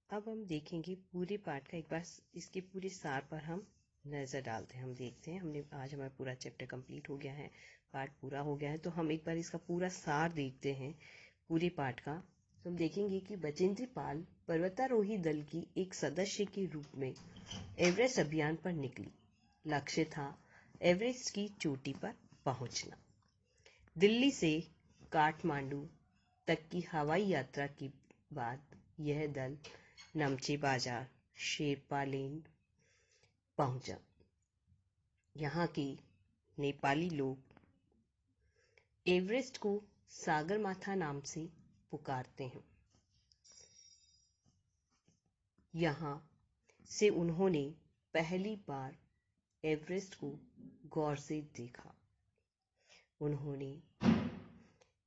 अब हम देखेंगे पूरे पाठ का, एक बार इसके पूरे सार पर हम नज़र डालते हैं। हम देखते हैं, हमने आज हमारा पूरा चैप्टर कंप्लीट हो गया है, पाठ पूरा हो गया है, तो हम एक बार इसका पूरा सार देखते हैं पूरे पाठ का। तो हम देखेंगे कि बचेंद्री पाल पर्वतारोही दल की एक सदस्य के रूप में एवरेस्ट अभियान पर निकली। लक्ष्य था एवरेस्ट की चोटी पर पहुंचना। दिल्ली से काठमांडू तक की हवाई यात्रा के बाद यह दल नमचे बाजार, शेरपा लेन पहुंचा। यहाँ के नेपाली लोग एवरेस्ट को सागरमाथा नाम से पुकारते हैं। यहाँ से उन्होंने पहली बार एवरेस्ट को गौर से देखा। उन्होंने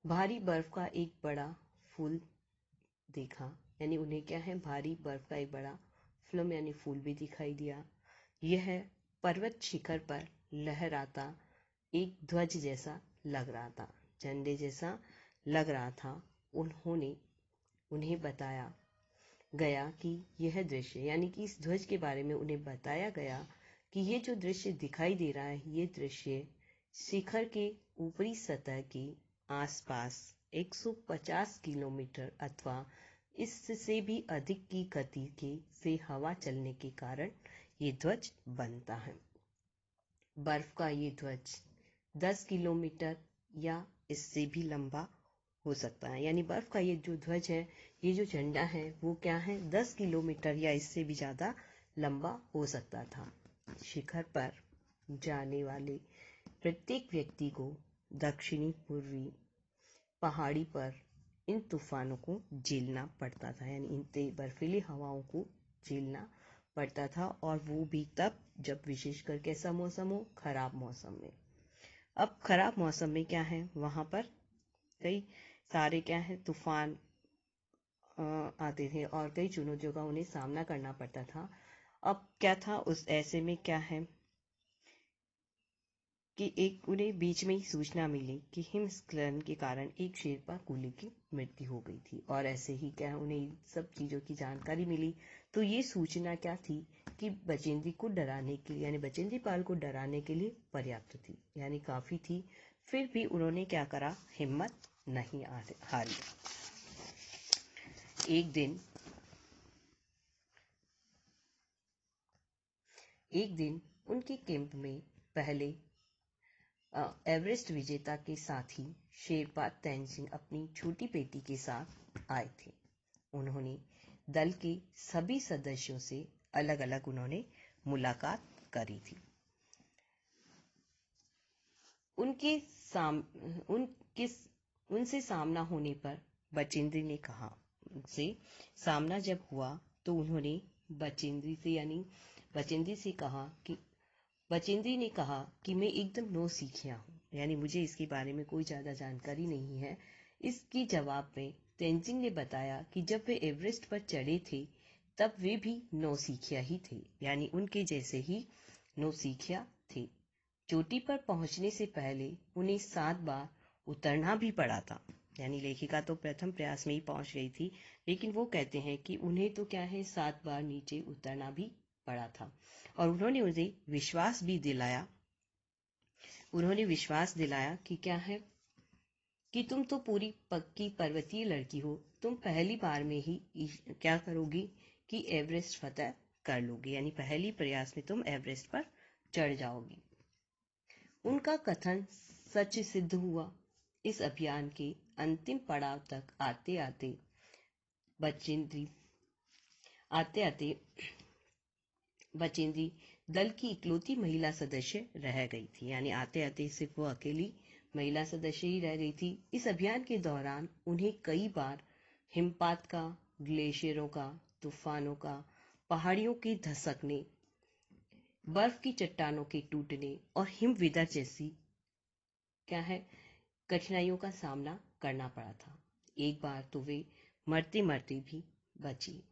भारी बर्फ का एक बड़ा फूल देखा, यानी उन्हें क्या है, भारी बर्फ का एक बड़ा फिल्म यानी फूल भी दिखाई दिया। यह पर्वत शिखर पर लहराता एक ध्वज जैसा लग रहा था, झंडे जैसा लग रहा था। उन्हें बताया गया कि यह दृश्य, यानी कि इस ध्वज के बारे में उन्हें बताया गया कि ये जो दृश्य दिखाई दे रहा है, ये दृश्य शिखर के ऊपरी सतह के आसपास 150 किलोमीटर अथवा इससे भी अधिक की गति से हवा चलने के कारण ये ध्वज बनता है। बर्फ का ये ध्वज 10 किलोमीटर या इससे भी लंबा हो सकता है, यानी बर्फ का ये जो ध्वज है, ये जो झंडा है, वो क्या है, 10 किलोमीटर या इससे भी ज्यादा लंबा हो सकता था। शिखर पर जाने वाले प्रत्येक व्यक्ति को दक्षिणी पूर्वी पहाड़ी पर इन तूफानों को झेलना पड़ता था, यानी इन बर्फीली हवाओं को झेलना पड़ता था, और वो भी तब जब विशेषकर कैसा मौसम हो, खराब मौसम में। अब खराब मौसम में क्या है, वहां पर कई सारे क्या है, तूफान आते थे और कई चुनौतियों का उन्हें सामना करना पड़ता था। अब क्या था, उस ऐसे में क्या है कि एक उन्हें बीच में ही सूचना मिली कि हिमस्खलन के कारण एक शेरपा कूली की मृत्यु हो गई थी, और ऐसे ही क्या उन्हें सब चीजों की जानकारी मिली। तो ये सूचना क्या थी कि बचेंद्री को डराने के लिए, यानी बचेंद्री पाल को डराने के लिए पर्याप्त थी, यानी काफी थी। फिर भी उन्होंने क्या करा, हिम्मत नहीं हारी। एक दिन उनके कैंप में पहले एवरेस्ट विजेता के साथी शेरपा तेंजिंग अपनी छोटी बेटी के साथ आए थे। उन्होंने दल के सभी सदस्यों से अलग अलग उन्होंने मुलाकात करी थी। उनसे सामना होने पर बचेंद्री ने कहा, उनसे सामना जब हुआ तो उन्होंने बचेंद्री ने कहा कि मैं एकदम नौसिखिया हूँ, यानी मुझे इसके बारे में कोई ज्यादा जानकारी नहीं है। इसके जवाब में तेंजिंग ने बताया कि जब वे एवरेस्ट पर चढ़े थे तब वे भी नौसिखिया ही थे, यानी उनके जैसे ही नौसिखिया थे। चोटी पर पहुंचने से पहले उन्हें 7 बार उतरना भी पड़ा था, यानी लेखिका तो प्रथम प्रयास में ही पहुंच गई थी, लेकिन वो कहते हैं कि उन्हें तो क्या है, 7 बार नीचे उतरना भी पड़ा था। और उन्होंने उन्हें विश्वास दिलाया कि क्या है, कि तुम तो पूरी पक्की पर्वतीय लड़की हो, तुम पहली बार में ही क्या करोगी कि एवरेस्ट फतह कर लोगी, यानी पहली प्रयास में तुम एवरेस्ट पर चढ़ जाओगी। उनका कथन सच सिद्ध हुआ। इस अभियान के अंतिम पड़ाव तक आते आते बचेंद्री दल की इकलौती महिला सदस्य रह गई थी, यानी आते आते सिर्फ वो अकेली महिला सदस्य ही रह गई थी। इस अभियान के दौरान उन्हें कई बार हिमपात का, ग्लेशियरों का, तूफानों का, पहाड़ियों के धसकने, बर्फ की चट्टानों के टूटने और हिमविदर जैसी क्या है, कठिनाइयों का सामना करना पड़ा था। एक बार तो वे मरते मरते भी बची।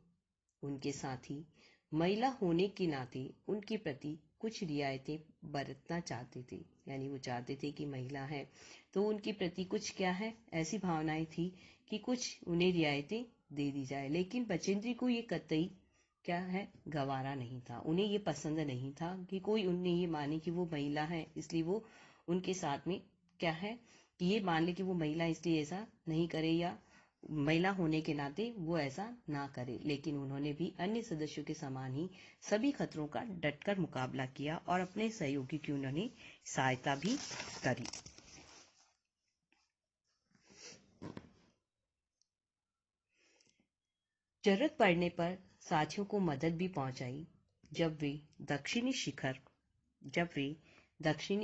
उनके साथी महिला होने के नाते उनके प्रति कुछ रियायतें बरतना चाहते थे, यानी वो चाहते थे कि महिला है तो उनके प्रति कुछ क्या है, ऐसी भावनाएं थी कि कुछ उन्हें रियायतें दे दी जाए। लेकिन बचेंद्री को ये कतई क्या है, गवारा नहीं था। उन्हें ये पसंद नहीं था कि कोई उन्हें ये माने कि वो महिला है, इसलिए वो उनके साथ में क्या है कि ये मान ले कि वो महिला इसलिए ऐसा नहीं करे, या महिला होने के नाते वो ऐसा ना करे। लेकिन उन्होंने भी अन्य सदस्यों के समान ही सभी खतरों का डटकर मुकाबला किया और अपने सहयोगी की उन्होंने सहायता भी करी। जरूरत पड़ने पर साथियों को मदद भी पहुंचाई। जब वे दक्षिणी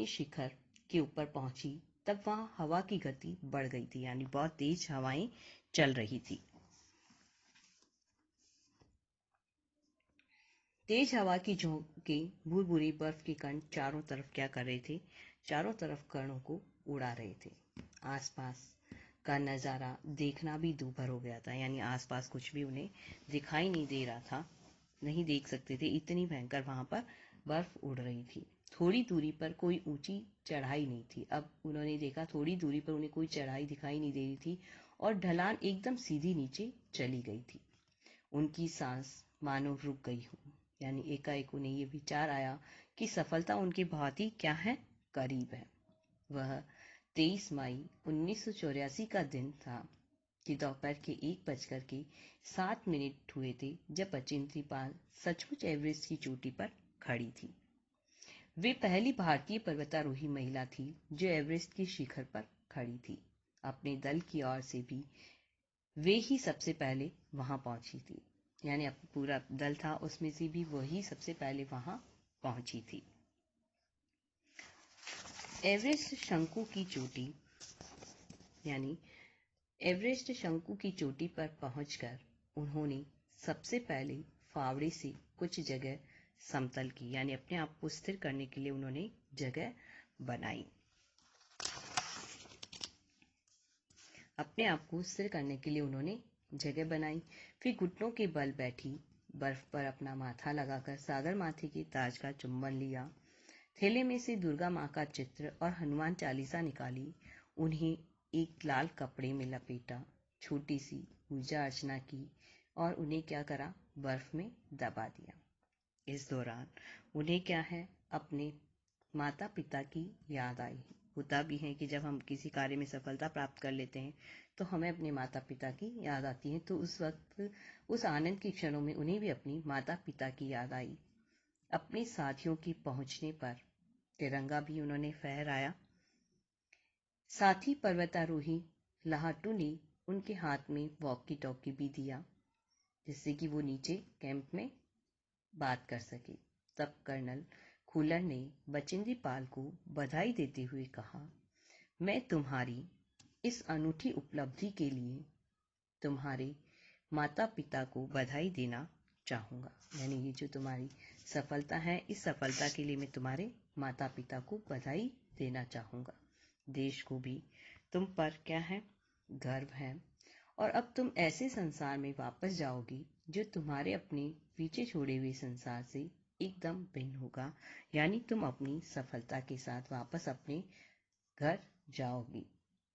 शिखर के ऊपर पहुंची तब वहां हवा की गति बढ़ गई थी, यानी बहुत तेज हवाएं चल रही थी। तेज हवा की झोंके भूर-भूरी बर्फ के कण चारों तरफ क्या कर रहे थे, चारों तरफ कणों को उड़ा रहे थे। आसपास का नजारा देखना भी दूभर हो गया था, यानी आसपास कुछ भी उन्हें दिखाई नहीं दे रहा था, नहीं देख सकते थे, इतनी भयंकर वहां पर बर्फ उड़ रही थी। थोड़ी दूरी पर कोई ऊंची चढ़ाई नहीं थी। अब उन्होंने देखा थोड़ी दूरी पर उन्हें कोई चढ़ाई दिखाई नहीं दे रही थी और ढलान एकदम सीधी नीचे चली गई थी। उनकी सांस मानो रुक गई हो, यानी एकाएक उन्हें ये विचार आया कि सफलता उनके बहुत ही क्या है, करीब है। वह 23 मई 1984 का दिन था कि दोपहर के 1:07 हुए थे जब बचेंद्री पाल सचमुच एवरेस्ट की चोटी पर खड़ी थी। वे पहली भारतीय पर्वतारोही महिला थी जो एवरेस्ट की शिखर पर खड़ी थी। अपने दल की ओर से भी वे ही सबसे पहले वहां पहुंची थी, यानी पूरा दल था उसमें से भी वही सबसे पहले वहां पहुंची थी। एवरेस्ट शंकु की चोटी, यानी एवरेस्ट शंकु की चोटी पर पहुंचकर उन्होंने सबसे पहले फावड़े से कुछ जगह समतल की, यानी अपने आप को स्थिर करने के लिए उन्होंने जगह बनाई। अपने आप को स्थिर करने के लिए उन्होंने जगह बनाई। फिर घुटनों के बल बैठी, बर्फ पर अपना माथा लगाकर सागर माथे के ताज का चुंबन लिया। थैले में से दुर्गा माँ का चित्र और हनुमान चालीसा निकाली। उन्हें एक लाल कपड़े में लपेटा, छोटी सी पूजा अर्चना की और उन्हें क्या करा, बर्फ में दबा दिया। इस दौरान उन्हें क्या है, अपने माता पिता की याद आई। होता भी है कि जब हम किसी कार्य में सफलता प्राप्त कर लेते हैं तो हमें अपने माता पिता की याद आती है। तो उस वक्त उस आनंद के क्षणों में उन्हें भी अपनी माता पिता की याद आई। अपने साथियों के पहुंचने पर तिरंगा भी उन्होंने फहराया। साथी पर्वतारोही लाहटू ने उनके हाथ में वॉकी टॉकी भी दिया जिससे कि वो नीचे कैंप में बात कर सके। तब कर्नल खुल्लर ने बचेंद्री पाल को बधाई देते हुए कहा, मैं तुम्हारी इस अनूठी उपलब्धि के लिए तुम्हारे माता पिता को बधाई देना चाहूंगा। यानी ये जो तुम्हारी सफलता है, इस सफलता के लिए मैं तुम्हारे माता पिता को बधाई देना चाहूंगा। देश को भी तुम पर क्या है, गर्व है। और अब तुम ऐसे संसार में वापस जाओगी जो तुम्हारे अपने पीछे छोड़े हुए संसार से एकदम भिन्न होगा। यानी तुम अपनी सफलता के साथ वापस अपने घर जाओगी।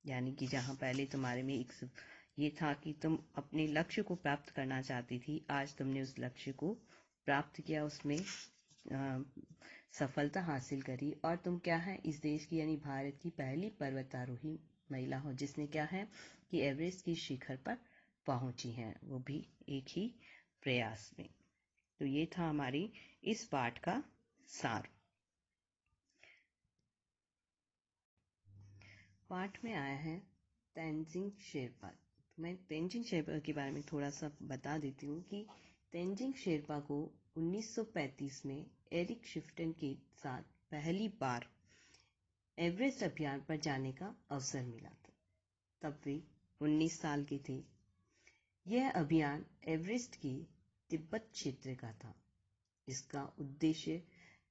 यानी कि जहां पहले तुम्हारे में एक ये था कि तुम अपने लक्ष्य को प्राप्त करना चाहती थी, आज तुमने उस लक्ष्य को प्राप्त किया, उसमें सफलता हासिल करी और तुम क्या है, इस देश की यानी भारत की पहली पर्वतारोही महिला हो जिसने क्या है कि एवरेस्ट की शिखर पर पहुंची है, वो भी एक ही प्रयास में। तो ये था हमारी इस पाठ का सार। पाठ में आया है तेंजिंग शेरपा। मैं तेंजिंग शेरपा के बारे में थोड़ा सा बता देती हूँ कि तेंजिंग शेरपा को 1935 में एरिक शिफ्टन के साथ पहली बार एवरेस्ट अभियान पर जाने का अवसर मिला था। तब वे 19 साल के थे। यह अभियान एवरेस्ट के तिब्बत क्षेत्र का था। इसका उद्देश्य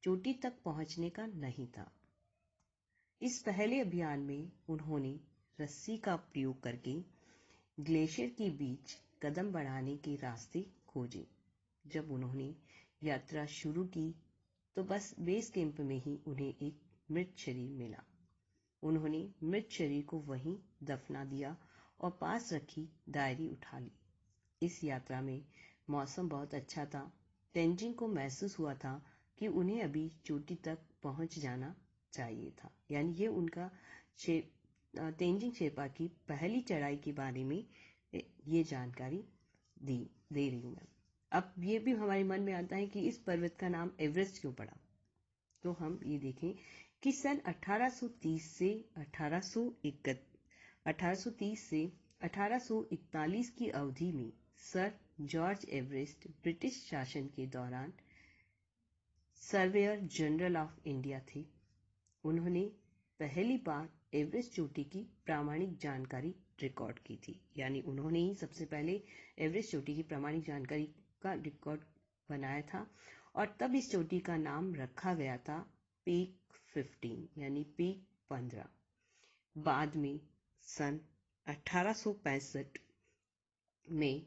चोटी तक पहुंचने का नहीं था। इस पहले अभियान में उन्होंने रस्सी का प्रयोग करके ग्लेशियर के बीच कदम बढ़ाने के रास्ते खोजे। जब उन्होंने यात्रा शुरू की तो बस बेस कैंप में ही उन्हें एक मृत शरीर मिला। उन्होंने मृत शरीर को वहीं दफना दिया और पास रखी डायरी उठा ली। इस यात्रा में मौसम बहुत अच्छा था। तेंजिंग को महसूस हुआ था कि उन्हें अभी चोटी तक पहुंच जाना चाहिए था। यानी ये उनका तेंजिंग शेरपा की पहली चढ़ाई के बारे में ये जानकारी दे रही हूँ मैं। अब ये भी हमारे मन में आता है कि इस पर्वत का नाम एवरेस्ट क्यों पड़ा। तो हम ये देखें कि सन 1830 से 1841 की अवधि में सर जॉर्ज एवरेस्ट ब्रिटिश शासन के दौरान सर्वेयर जनरल ऑफ इंडिया थे। उन्होंने पहली बार एवरेस्ट चोटी की प्रामाणिक जानकारी रिकॉर्ड की थी। यानी उन्होंने ही सबसे पहले एवरेस्ट चोटी की प्रामाणिक जानकारी का रिकॉर्ड बनाया था और तब इस चोटी का नाम रखा गया था पीक 15 यानी पीक 15। बाद में सन 1865 में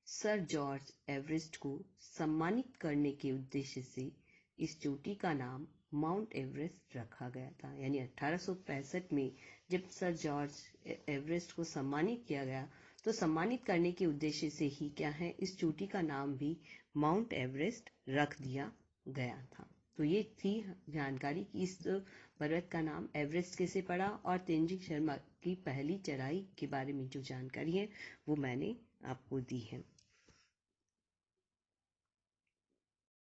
सर जॉर्ज एवरेस्ट को सम्मानित करने के उद्देश्य से इस चोटी का नाम माउंट एवरेस्ट रखा गया था। यानी 1865 में जब सर जॉर्ज एवरेस्ट को सम्मानित किया गया तो सम्मानित करने के उद्देश्य से ही क्या है, इस चोटी का नाम भी माउंट एवरेस्ट रख दिया गया था। तो ये थी जानकारी कि इस पर्वत का नाम एवरेस्ट कैसे पड़ा और तेंजिंग शर्मा की पहली चढ़ाई के बारे में जो जानकारी है वो मैंने आपको दी है।